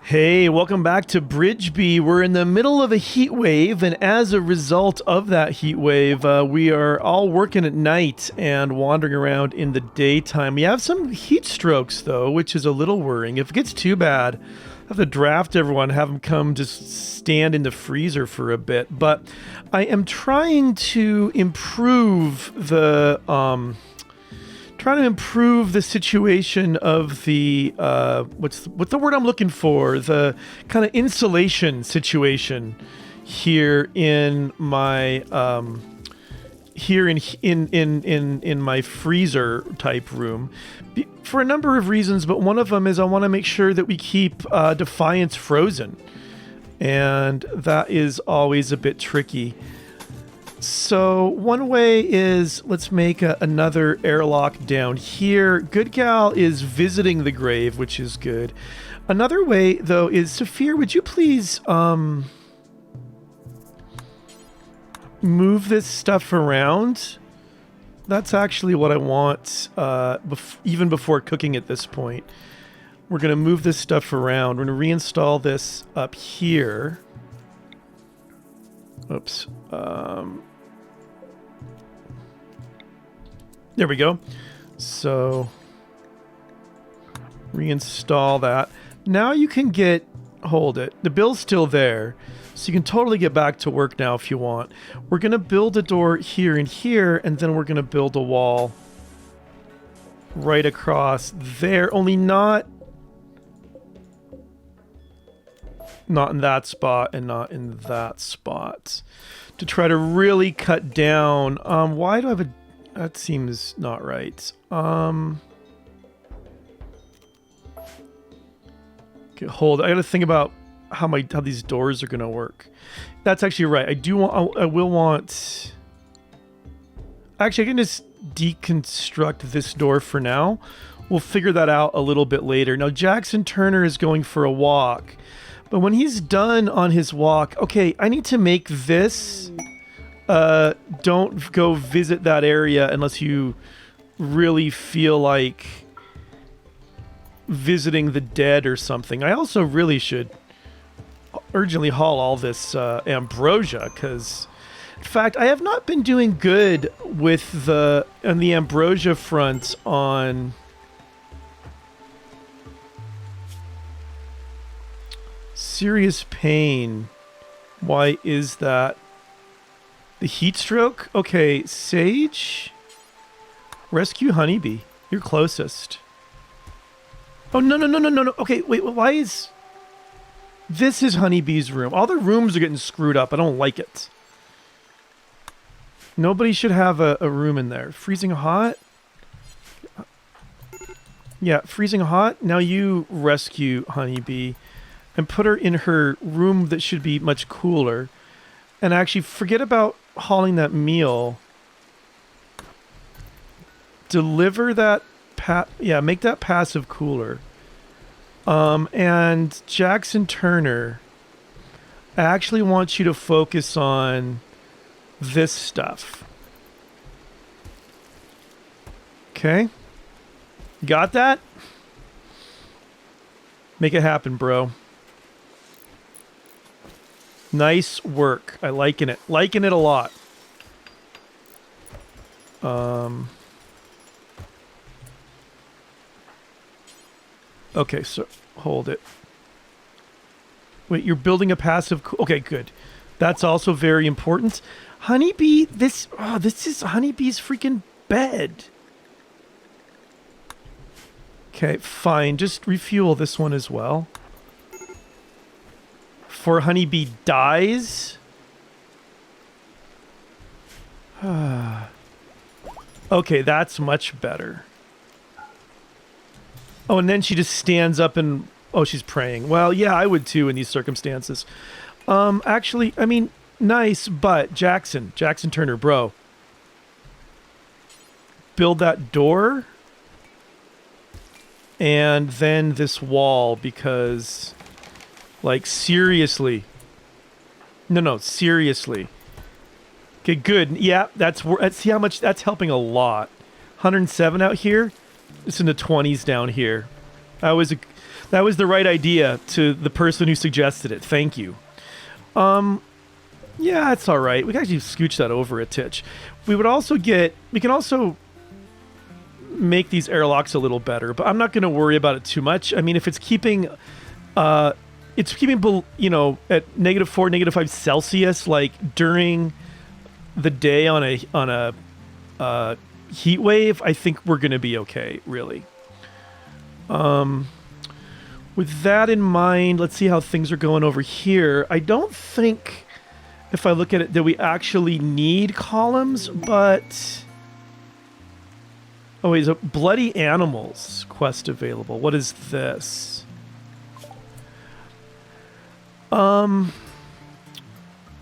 Hey, welcome back to Bridgeby. We're in the middle of a heat wave, and as a result of that heat wave, we are all working at night and wandering around in the daytime. We have some heat strokes, though, which is a little worrying. If it gets too bad, I have to draft everyone, have them come just stand in the freezer for a bit. But I am trying to improve the situation of the what's the word I'm looking for? The kind of insulation situation here in my in my freezer type room for a number of reasons, but one of them is I want to make sure that we keep Defiance frozen, and that is always a bit tricky. So one way is let's make another airlock down here. Good Gal is visiting the grave, which is good. Another way, though, is Saphir, would you please move this stuff around? That's actually what I want, even before cooking at this point. We're going to move this stuff around. We're going to reinstall this up here. Oops. There we go. So reinstall that. Now you can hold it. The bill's still there, so you can totally get back to work now if you want. We're going to build a door here and here, and then we're going to build a wall right across there, only not in that spot and not in that spot, to try to really cut down. Why do I have a... That seems not right. Okay, hold. I got to think about how these doors are going to work. That's actually right. I will want... Actually, I can just deconstruct this door for now. We'll figure that out a little bit later. Now, Jackson Turner is going for a walk. But when he's done on his walk... Okay, I need to make this... don't go visit that area unless you really feel like visiting the dead or something. I also really should urgently haul all this ambrosia, because in fact I have not been doing good with the ambrosia front on serious pain. Why is that? The heat stroke? Okay, Sage. Rescue Honeybee. You're closest. Oh, no. Okay, wait, why is... This is Honeybee's room. All the rooms are getting screwed up. I don't like it. Nobody should have a room in there. Freezing hot? Yeah, freezing hot. Now you rescue Honeybee and put her in her room that should be much cooler. And actually, forget about hauling that meal. Deliver that make that passive cooler. And Jackson Turner, I actually want you to focus on this stuff. Okay? Got that? Make it happen, bro. Nice work. I liking it. Liking it a lot. Okay, so hold it. Wait, you're building a passive... Okay, good. That's also very important. Honeybee, this is Honeybee's freaking bed. Okay, fine. Just refuel this one as well. Before Honeybee dies. Okay, that's much better. Oh, and then she just stands up and... Oh, she's praying. Well, yeah, I would too in these circumstances. Actually, I mean, nice, but Jackson Turner, bro. Build that door. And then this wall, because... Like, seriously. No, seriously. Okay, good. Yeah, see how much that's helping a lot. 107 out here. It's in the 20s down here. That was the right idea to the person who suggested it. Thank you. Yeah, it's all right. We can actually scooch that over a titch. We can also make these airlocks a little better, but I'm not going to worry about it too much. I mean, if it's keeping, at -4, -5 Celsius, like during the day on a heat wave, I think we're going to be okay, really. With that in mind, let's see how things are going over here. I don't think, if I look at it, that we actually need columns, but... Oh, wait, is a Bloody Animals quest available? What is this?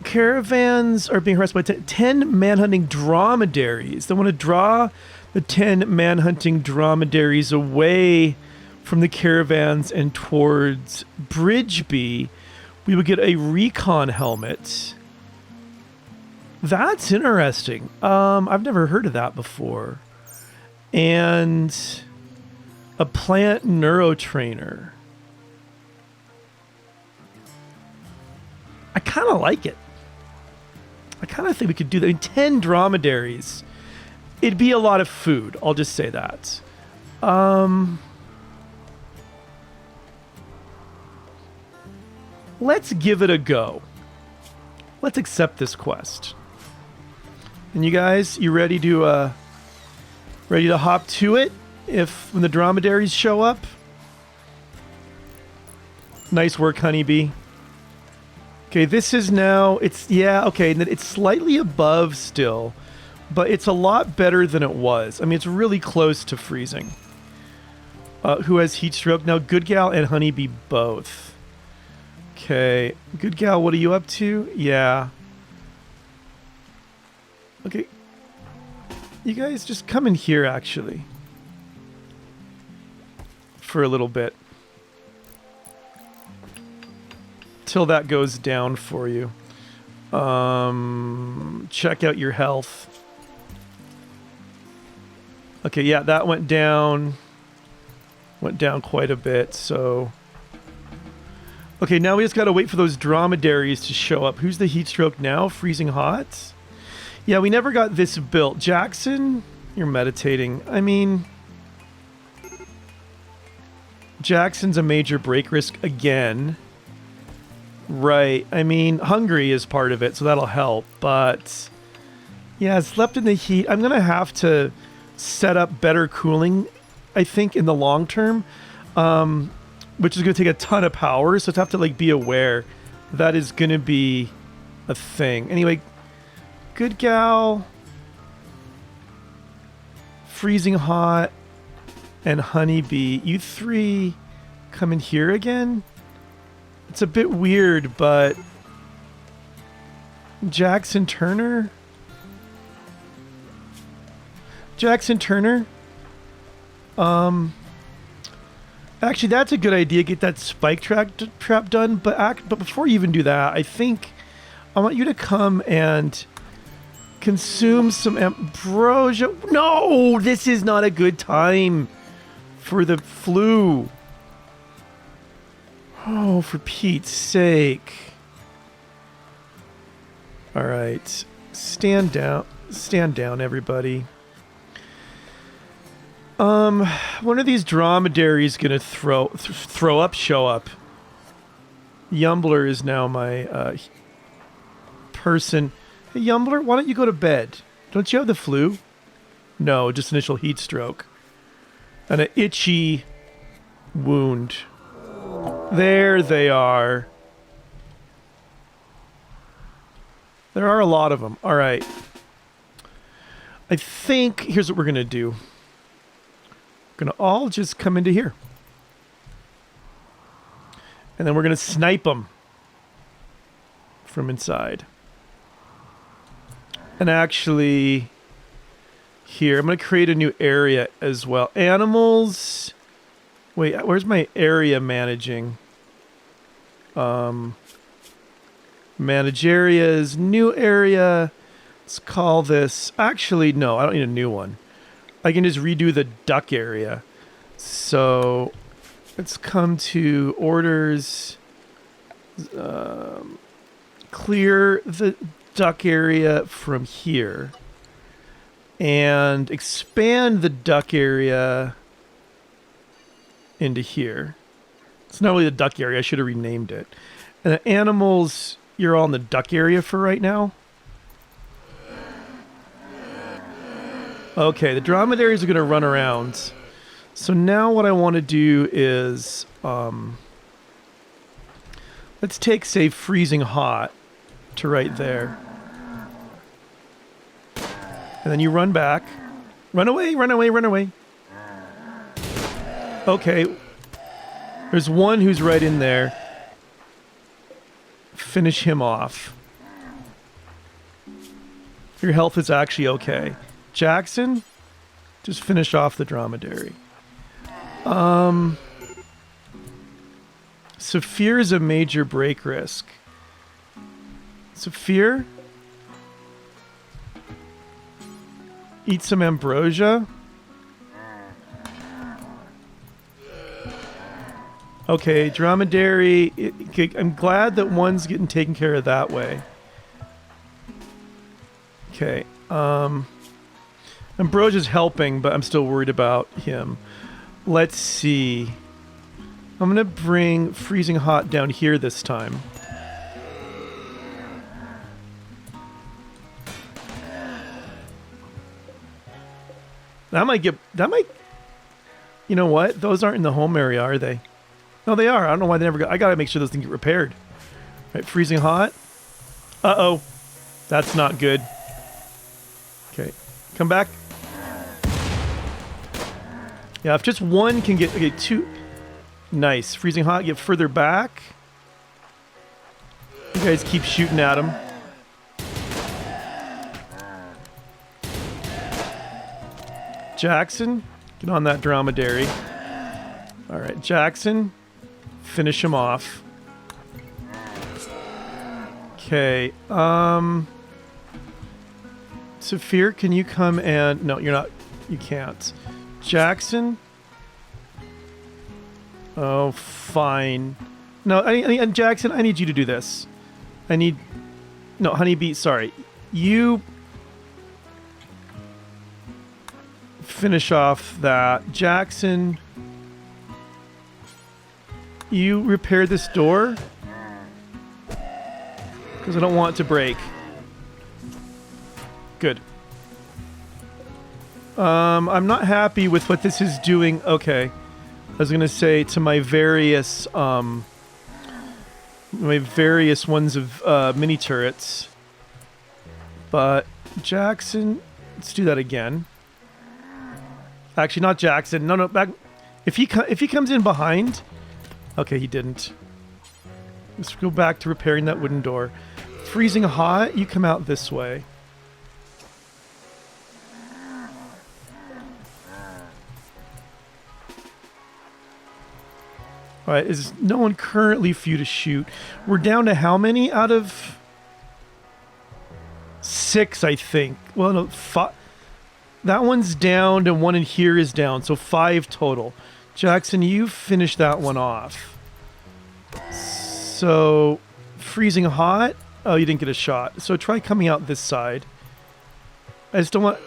Caravans are being harassed by 10 manhunting dromedaries. They want to draw the 10 manhunting dromedaries away from the caravans and towards Bridgeby. We would get a recon helmet. That's interesting. I've never heard of that before. And a plant neurotrainer. I kind of like it. I kind of think we could do that. I mean, 10 dromedaries. It'd be a lot of food. I'll just say that. Let's give it a go. Let's accept this quest. And you guys, you ready to hop to it when the dromedaries show up? Nice work, honeybee. Okay, this is now, okay, and it's slightly above still, but it's a lot better than it was. I mean, it's really close to freezing. Who has heat stroke? Now, Good Gal and honeybee both. Okay, Good Gal, what are you up to? Yeah. Okay. You guys just come in here, actually. For a little bit. Till that goes down for you. Check out your health. Okay, yeah, that went down. Went down quite a bit, so... Okay, now we just gotta wait for those dromedaries to show up. Who's the heat stroke now? Freezing hot? Yeah, we never got this built. Jackson, you're meditating. I mean... Jackson's a major break risk again. Right. I mean, hungry is part of it, so that'll help. But, yeah, slept in the heat. I'm going to have to set up better cooling, I think, in the long term. Which is going to take a ton of power, so I have to, like, be aware that is going to be a thing. Anyway, Good Gal, Freezing Hot, and Honeybee. You three come in here again? It's a bit weird, but... Jackson Turner? Jackson Turner? Actually, that's a good idea. Get that spike trap done. But before you even do that, I think I want you to come and consume some ambrosia. No! This is not a good time for the flu. Oh, for Pete's sake. All right. Stand down. Stand down, everybody. When are these dromedaries gonna show up? Yumbler is now my person. Hey, Yumbler, why don't you go to bed? Don't you have the flu? No, just initial heat stroke. And an itchy wound. There they are. There are a lot of them. All right. I think here's what we're going to do. We're going to all just come into here. And then we're going to snipe them from inside. And actually, here, I'm going to create a new area as well. Animals. Wait, where's my area managing? Manage areas, new area. Let's call this... Actually, no, I don't need a new one. I can just redo the duck area. So, Let's come to orders. Clear the duck area from here. And expand the duck area into here. It's not really the duck area. I should have renamed it. And the animals, you're all in the duck area for right now. Okay, the dromedaries are going to run around. So now what I want to do is... let's take, say, freezing hot to right there. And then you run back. Run away, run away, run away. Okay. There's one who's right in there. Finish him off. Your health is actually okay. Jackson, just finish off the dromedary. Saphir is a major break risk. Saphir? Eat some ambrosia. Okay, dromedary. I'm glad that one's getting taken care of that way. Okay. Ambrosia's helping, but I'm still worried about him. Let's see. I'm going to bring freezing hot down here this time. That might, you know what? Those aren't in the home area, are they? No, they are. I don't know why they never got, I got to make sure those things get repaired. Right, freezing hot. Uh-oh. That's not good. Okay, come back. Yeah, if just one can get, okay, two. Nice. Freezing hot, get further back. You guys keep shooting at him. Jackson, get on that dromedary. All right, Jackson, finish him off. Okay, Saphir, can you come and... No, you're not... You can't. Jackson? Oh, fine. No, Jackson, I need you to do this. I need... No, Honeybee, sorry. You... finish off that. Jackson, you repair this door? Because I don't want it to break. Good. I'm not happy with what this is doing. Okay. I was going to say to my various ones of mini turrets. But Jackson, let's do that again. Actually, not Jackson. No, back. If he comes in behind, okay, he didn't. Let's go back to repairing that wooden door. Freezing hot, you come out this way. All right, is no one currently for you to shoot? We're down to how many out of 6, I think. Well, no, 5. That one's down, and one in here is down, so 5 total. Jackson, you finish that one off. So, freezing hot. Oh, you didn't get a shot. So try coming out this side. I just don't want...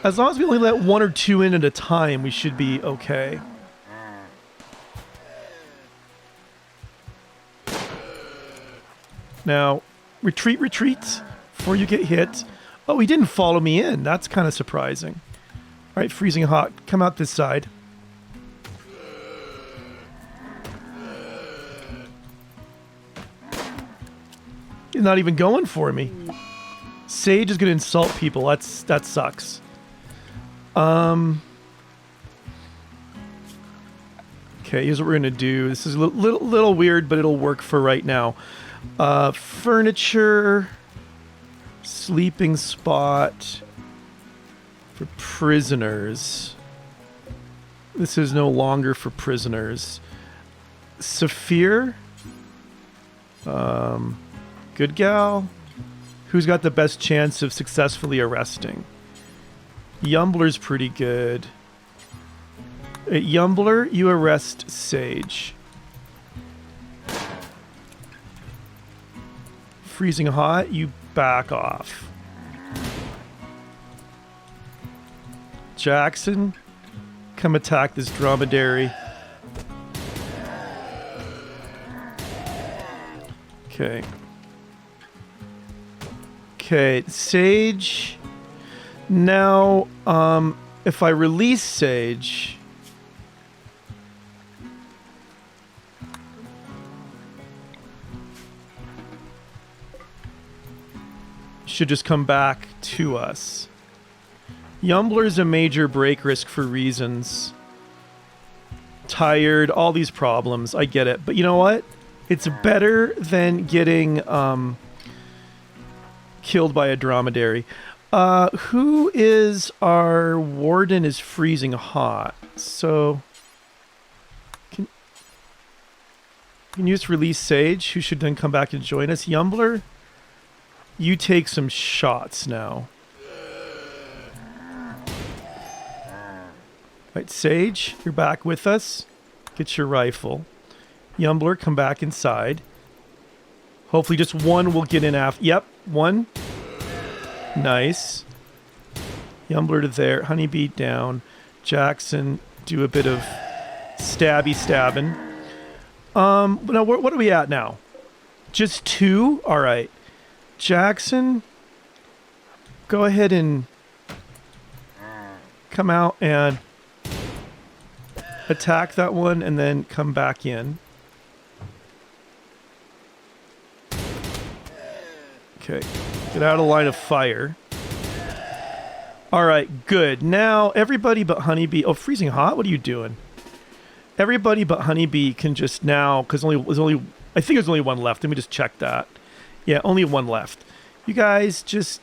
As long as we only let 1 or 2 in at a time, we should be okay. Now, retreat before you get hit. Oh, he didn't follow me in. That's kind of surprising. All right, freezing hot. Come out this side. He's not even going for me. Sage is going to insult people. That sucks. Okay, here's what we're going to do. This is a little weird, but it'll work for right now. Furniture... Sleeping spot for prisoners. This is no longer for prisoners. Saphir. Good gal. Who's got the best chance of successfully arresting? Yumbler's pretty good. Yumbler, you arrest Sage. Freezing Hot, you back off. Jackson, come attack this dromedary. Okay. Okay, Sage. Now, if I release Sage, should just come back to us. Yumbler's a major break risk for reasons. Tired, all these problems. I get it. But you know what? It's better than getting killed by a dromedary. Who is our warden is freezing hot. So can you just release Sage, who should then come back and join us? Yumbler, you take some shots now. Right, Sage, you're back with us. Get your rifle. Yumbler, come back inside. Hopefully just one will get in after. Yep, one. Nice. Yumbler to there. Honeybee down. Jackson, do a bit of stabby stabbing. Now, what are we at now? Just 2? All right. Jackson, go ahead and come out and attack that one and then come back in. Okay. Get out of line of fire. Alright, good. Now, everybody but Honeybee... Oh, freezing hot? What are you doing? Everybody but Honeybee can just now... Because I think there's only one left. Let me just check that. Yeah, only one left. You guys just...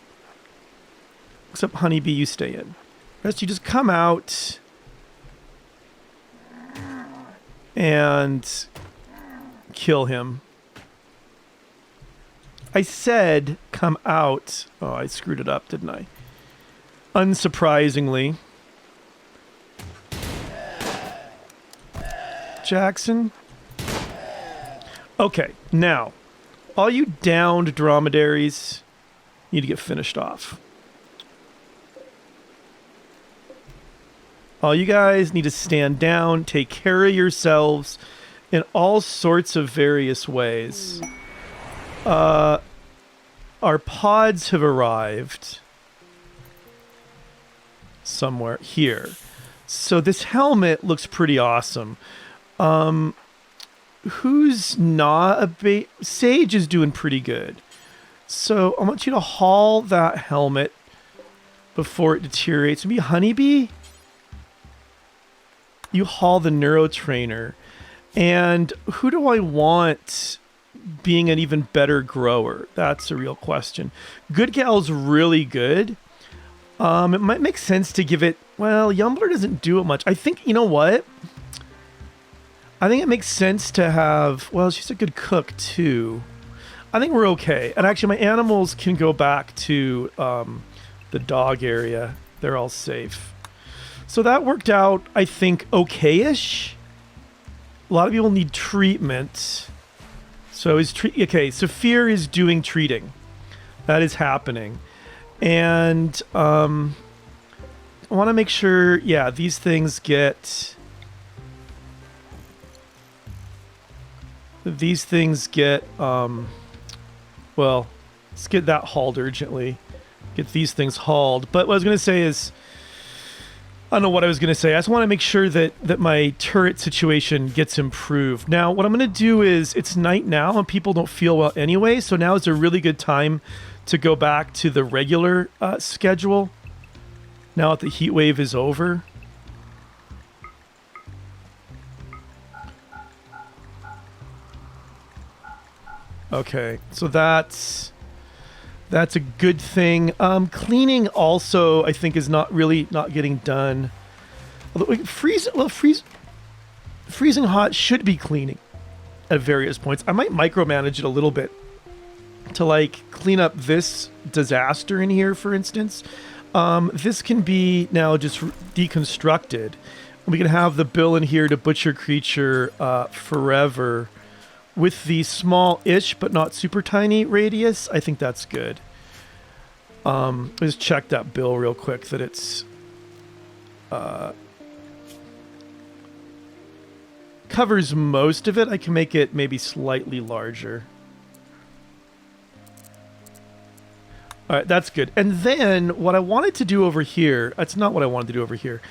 Except Honeybee, you stay in. Rest, you just come out... and kill him. I said come out. Oh, I screwed it up, didn't I? Unsurprisingly. Jackson. Okay, now, all you downed dromedaries need to get finished off. All you guys need to stand down, take care of yourselves in all sorts of various ways. Our pods have arrived somewhere here. So this helmet looks pretty awesome. Who's not a Sage is doing pretty good. So I want you to haul that helmet before it deteriorates. Maybe Honeybee? You haul the neurotrainer. And who do I want being an even better grower? That's a real question. Good Gal's really good. It might make sense to give it... Well, Yumbler doesn't do it much. I think, you know what? I think it makes sense to have... Well, she's a good cook, too. I think we're okay. And actually, my animals can go back to the dog area. They're all safe. So that worked out, I think, okay-ish. A lot of people need treatment. So okay, Saphir is doing treating. That is happening. And I want to make sure, yeah, these things get... well, let's get that hauled urgently. Get these things hauled. But what I was going to say is... I don't know what I was going to say. I just want to make sure that my turret situation gets improved. Now, what I'm going to do is, it's night now and people don't feel well anyway, so now is a really good time to go back to the regular schedule. Now that the heat wave is over. Okay, so that's a good thing. Cleaning also, I think, is not getting done. Although freezing hot should be cleaning at various points. I might micromanage it a little bit to like clean up this disaster in here, for instance. This can be now just deconstructed. We can have the bill in here to butcher creature forever. With the small-ish but not super tiny radius, I think that's good. Let's check that bill real quick that it's covers most of it. I can make it maybe slightly larger. All right, that's good. And then what I wanted to do over here, that's not what I wanted to do over here.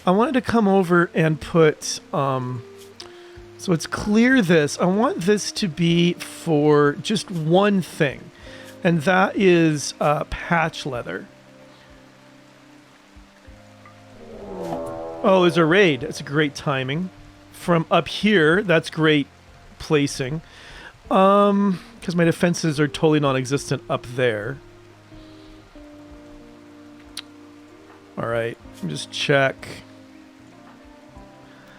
I wanted to come over and put, so it's clear this. I want this to be for just one thing, and that is patch leather. Oh, there's a raid. That's a great timing. From up here, that's great placing. Because my defenses are totally non-existent up there. All right, just check.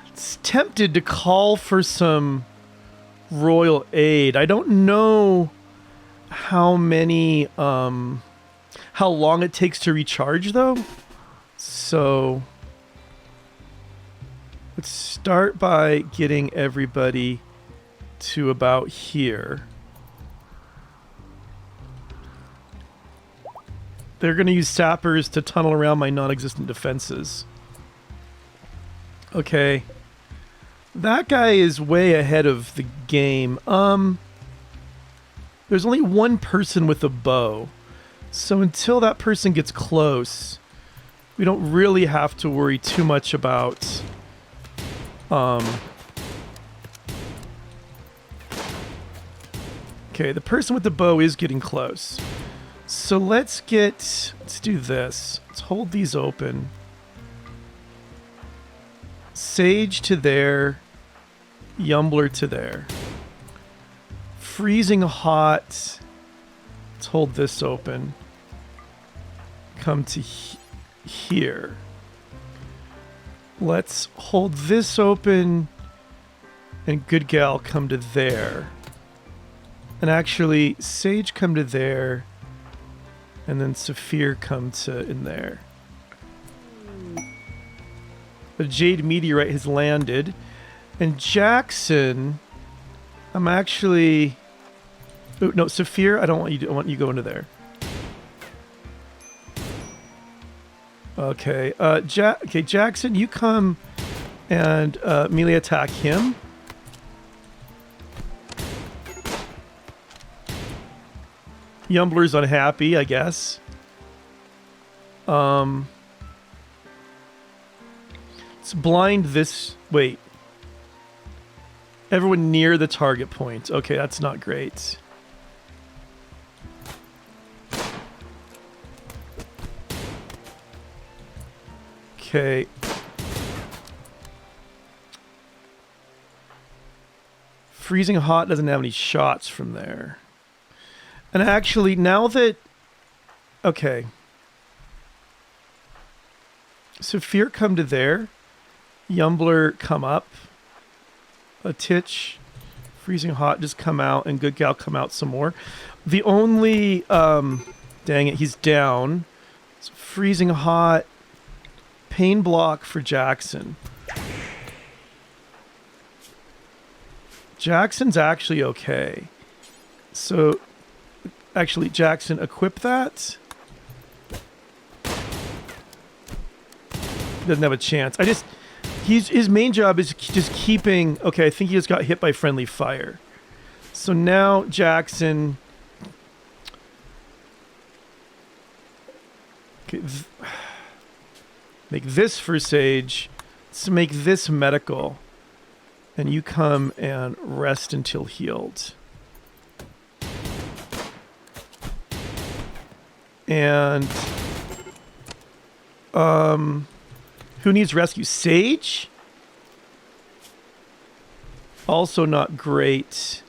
It's tempted to call for some royal aid. I don't know how many, how long it takes to recharge though. So let's start by getting everybody to about here. They're going to use sappers to tunnel around my non-existent defenses. Okay. That guy is way ahead of the game. There's only one person with a bow. So until that person gets close, we don't really have to worry too much about... Okay, the person with the bow is getting close. So let's do this. Let's hold these open. Sage to there. Yumbler to there. Freezing hot. Let's hold this open. Come to here. Let's hold this open. And Good Gal come to there. And actually, Sage come to there. And then Saphir come to in there. The Jade Meteorite has landed. And Jackson, I'm actually... Oh, no, Saphir, I don't want you to, I want you to go into there. Okay, okay, Jackson, you come and melee attack him. Yumbler's unhappy, I guess. Let's blind this... Wait. Everyone near the target point. Okay, that's not great. Okay. Freezing Hot doesn't have any shots from there. And actually, now that... Okay. Saphir come to there. Yumbler come up. A Titch. Freezing Hot just come out. And Good Gal come out some more. The only... dang it, he's down. So Freezing Hot. Pain block for Jackson. Jackson's actually okay. So... Actually, Jackson, equip that. Doesn't have a chance. His main job is just keeping... Okay, I think he just got hit by friendly fire. So now Jackson... Okay, make this for Sage. Let's make this medical. And you come and rest until healed. And who needs rescue? Sage? Also not great.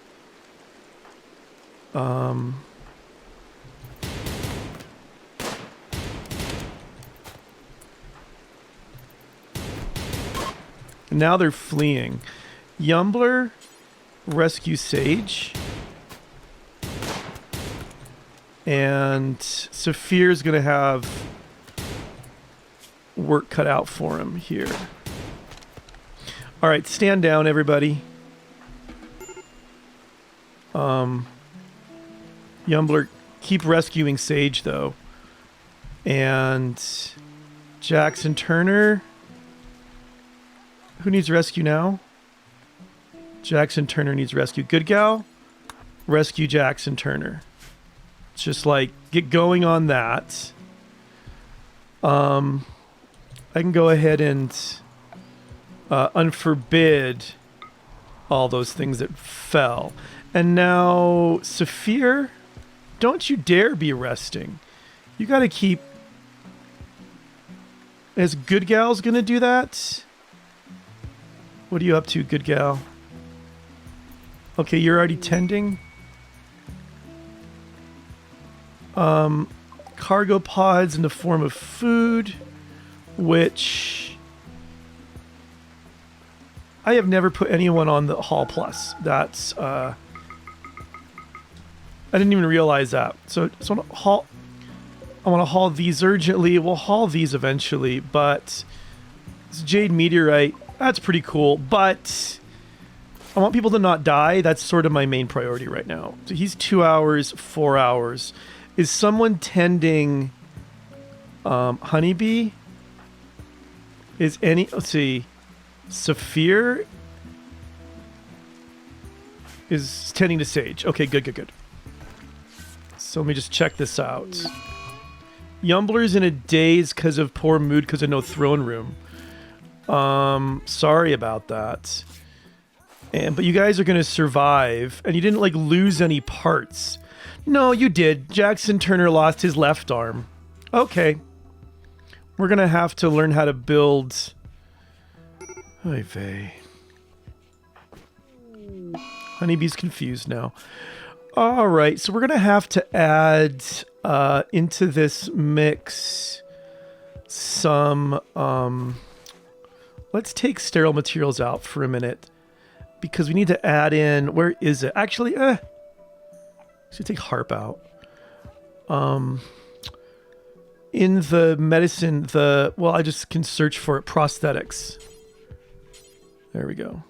Now they're fleeing. Yumbler, rescue Sage. And Saphir's going to have work cut out for him here. All right, stand down, everybody. Yumbler, keep rescuing Sage, though. And Jackson Turner. Who needs rescue now? Jackson Turner needs rescue. Good gal, rescue Jackson Turner. It's just like, get going on that. I can go ahead and unforbid all those things that fell. And now, Saphir, don't you dare be resting. You got to keep... Is Good Gal's going to do that? What are you up to, Good Gal? Okay, you're already tending. Cargo pods in the form of food, which... I have never put anyone on the Haul Plus. That's... I didn't even realize that. So I want to haul these urgently. We'll haul these eventually, but it's Jade Meteorite. That's pretty cool, but I want people to not die. That's sort of my main priority right now. So he's 2 hours, 4 hours. Is someone tending Honeybee? Is any... Let's see. Saphir is tending to Sage. Okay, good. So let me just check this out. Yumbler's in a daze because of poor mood because of no throne room. Sorry about that. But you guys are going to survive, and you didn't, like, lose any parts. No, you did. Jackson Turner lost his left arm. Okay. We're going to have to learn how to build... Oy vey. Honeybee's confused now. All right, so we're going to have to add into this mix some... let's take sterile materials out for a minute because we need to add in... Where is it? Actually, should take harp out. In the medicine, well, I just can search for it. Prosthetics. There we go.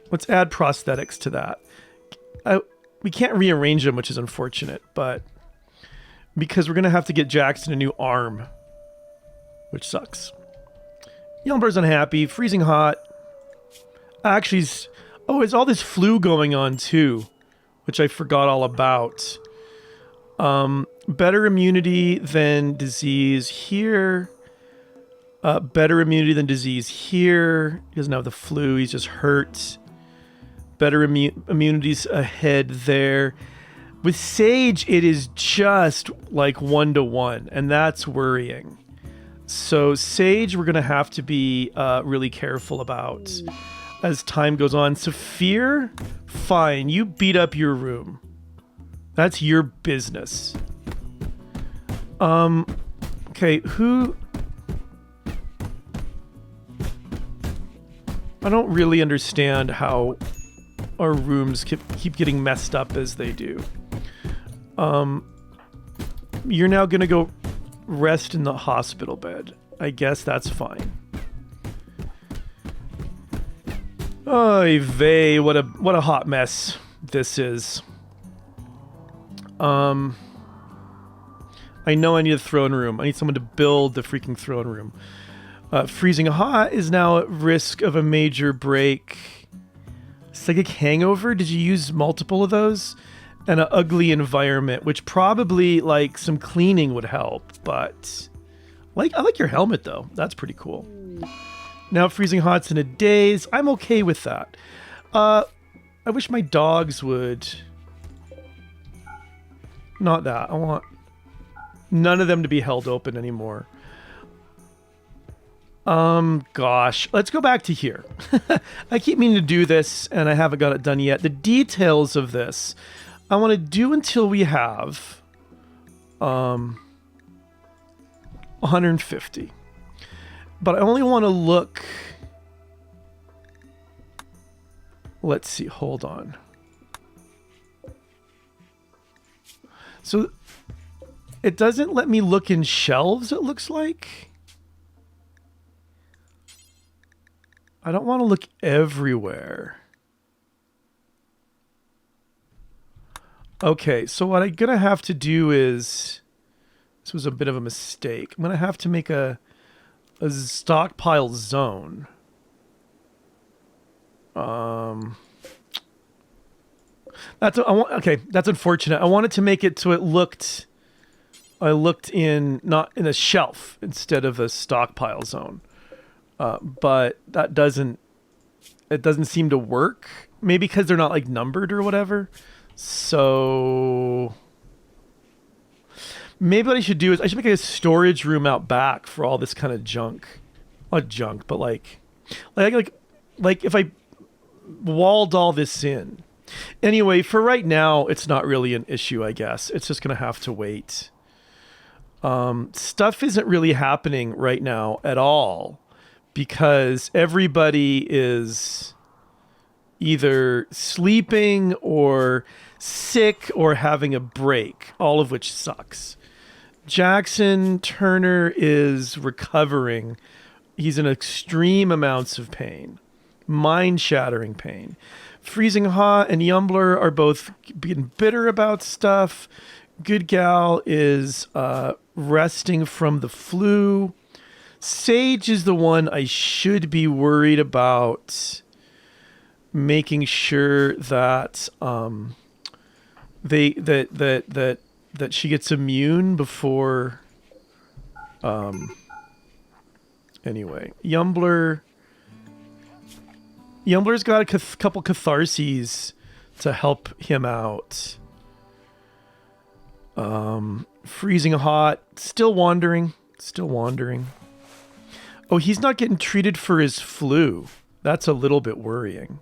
Let's add prosthetics to that. We can't rearrange them, which is unfortunate, but because we're going to have to get Jackson a new arm, which sucks. Yelmber's unhappy. Freezing hot. Actually, there's all this flu going on too, which I forgot all about. Better immunity than disease here. Better immunity than disease here. He doesn't have the flu. He's just hurt. Better immunities ahead there. With Sage, it is just like 1-to-1, and that's worrying. So Sage, we're going to have to be really careful about as time goes on. Saphir, fine. You beat up your room. That's your business. Okay, who... I don't really understand how our rooms keep getting messed up as they do. You're now going to go rest in the hospital bed. I guess that's fine. Oy vey, what a hot mess this is. I know I need a throne room. I need someone to build the freaking throne room. Freezing hot is now at risk of a major break. Psychic hangover? Did you use multiple of those? And an ugly environment, which probably, like, some cleaning would help. But, I like your helmet, though. That's pretty cool. Now freezing hot's in a daze. I'm okay with that. I wish my dogs would... Not that. I want none of them to be held open anymore. Gosh, let's go back to here. I keep meaning to do this and I haven't got it done yet. The details of this, I want to do until we have, 150, but I only want to look, let's see, hold on. So it doesn't let me look in shelves, it looks like. I don't want to look everywhere. Okay, so what I'm going to have to do is... This was a bit of a mistake. I'm going to have to make a stockpile zone. That's unfortunate. I wanted to make it so it looked... I looked not in a shelf instead of a stockpile zone. But that doesn't seem to work. Maybe because they're not like numbered or whatever. So maybe what I should do is I should make a storage room out back for all this kind of junk. Not junk, but like if I walled all this in. Anyway, for right now, it's not really an issue, I guess. It's just going to have to wait. Stuff isn't really happening right now at all because everybody is either sleeping or sick or having a break, all of which sucks. Jackson Turner is recovering. He's in extreme amounts of pain, mind-shattering pain. Freezing Hot and Yumbler are both being bitter about stuff. Good Gal is resting from the flu. Sage is the one I should be worried about making sure that that she gets immune before anyway. Yumbler's got a couple catharses to help him out. Freezing Hot, still wandering. Oh, he's not getting treated for his flu. That's a little bit worrying.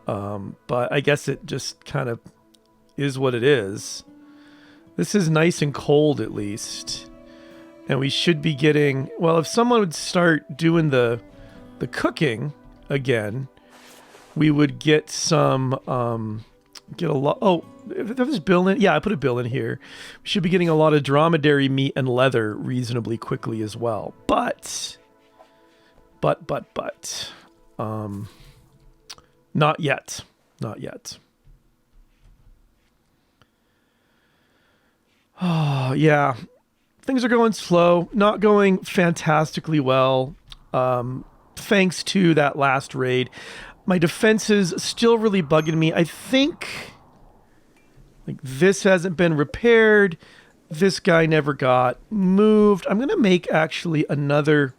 But I guess it just kind of is what it is. This is nice and cold at least. And we should be getting, well, if someone would start doing the cooking again, we would get some, get a lot. Oh, that was bill in. Yeah, I put a bill in here. We should be getting a lot of dromedary meat and leather reasonably quickly as well. But, not yet. Oh, yeah. Things are going slow, not going fantastically well. Thanks to that last raid. My defenses still really bugging me. I think like this hasn't been repaired. This guy never got moved. I'm going to make actually another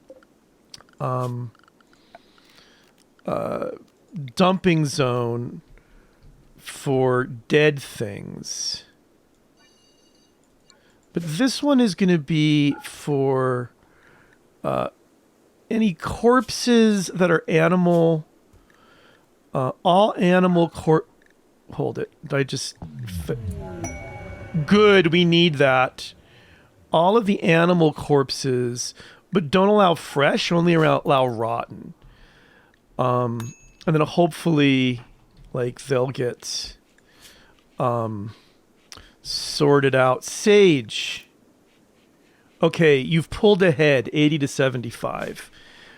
dumping zone for dead things. But this one is going to be for any corpses that are animal. All animal Hold it. Did I just... Good, we need that. All of the animal corpses, but don't allow fresh, only allow rotten. And then hopefully, like, they'll get sorted out. Sage. Okay, you've pulled ahead, 80 to 75.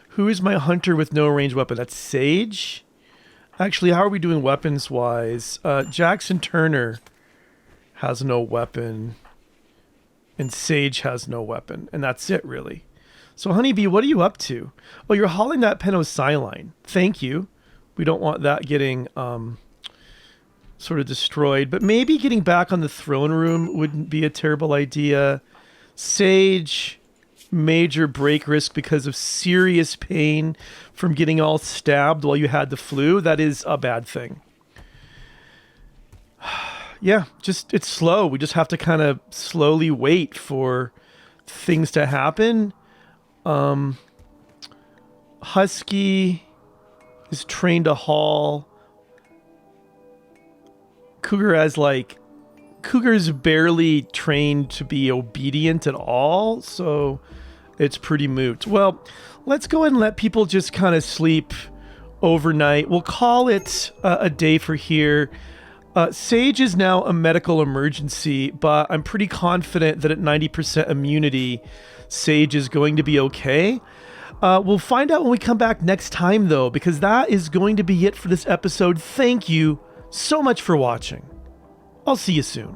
Who is my hunter with no ranged weapon? That's Sage? Actually, how are we doing weapons-wise? Jackson Turner has no weapon, and Sage has no weapon, and that's it, really. So, Honeybee, what are you up to? Oh, you're hauling that penicillin. Thank you. We don't want that getting sort of destroyed, but maybe getting back on the throne room wouldn't be a terrible idea. Sage... major break risk because of serious pain from getting all stabbed while you had the flu. That is a bad thing. Yeah, just it's slow. We just have to kind of slowly wait for things to happen. Husky is trained to haul. Cougar's barely trained to be obedient at all, so it's pretty moot. Well, let's go ahead and let people just kind of sleep overnight. We'll call it a day for here. Sage is now a medical emergency, but I'm pretty confident that at 90% immunity, Sage is going to be okay. We'll find out when we come back next time, though, because that is going to be it for this episode. Thank you so much for watching. I'll see you soon.